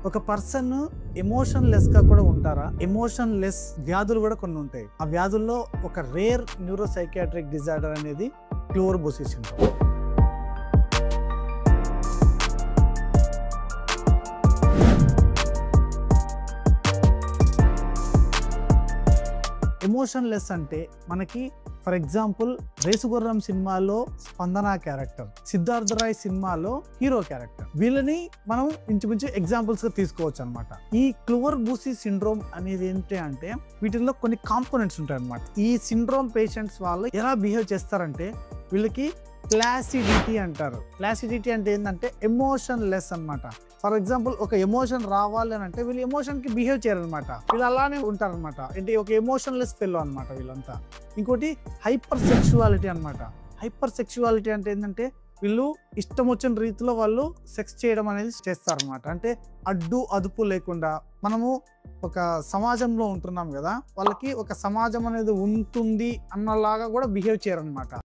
ఒక person emotion less గా కూడా ఉంటారా? ఎమోషన్ లెస్ వ్యాధులు కూడా కొన్ని ఉంటాయి. ఆ వ్యాధుల్లో ఒక రేర్ న్యూరోసైకియాట్రిక్ డిజార్డర్ అనేది Clover bushy syndrome. Emotion less అంటే మనకి ఫర్ ఎగ్జాంపుల్ రేసుగుర్రం సినిమాలో స్పందన క్యారెక్టర్, సిద్ధార్థ రాయ్ సినిమాలో హీరో క్యారెక్టర్, వీళ్ళని మనం ఇంచుమించు ఎగ్జాంపుల్స్ గా తీసుకోవచ్చు అనమాట. ఈ క్లోవర్ బుషి సిండ్రోమ్ అనేది ఏంటి అంటే వీటిల్లో కొన్ని కాంపోనెంట్స్ ఉంటాయి అనమాట. ఈ సిండ్రోమ్ పేషెంట్స్ వాళ్ళు ఎలా బిహేవ్ చేస్తారంటే వీళ్ళకి ప్లాసిడిటీ అంటారు. ప్లాసిడిటీ అంటే ఏంటంటే ఎమోషన్ లెస్ అనమాట. ఫర్ ఎగ్జాంపుల్ ఒక ఎమోషన్ రావాలి అని అంటే వీళ్ళు ఎమోషన్ కి బిహేవ్ చేయరనమాట. వీళ్ళు అలానే ఉంటారనమాట. అంటే ఒక ఎమోషన్ లెస్ ఫెల్లో అనమాట వీళ్ళంతా. ఇంకోటి హైపర్ సెక్షువాలిటీ అనమాట. హైపర్ సెక్షువాలిటీ అంటే ఏంటంటే వీళ్ళు ఇష్టం వచ్చిన రీతిలో వాళ్ళు సెక్స్ చేయడం అనేది చేస్తారనమాట. అంటే అడ్డు అదుపు లేకుండా, మనము ఒక సమాజంలో ఉంటున్నాం కదా, వాళ్ళకి ఒక సమాజం అనేది ఉంటుంది అన్నలాగా కూడా బిహేవ్ చేయరనమాట.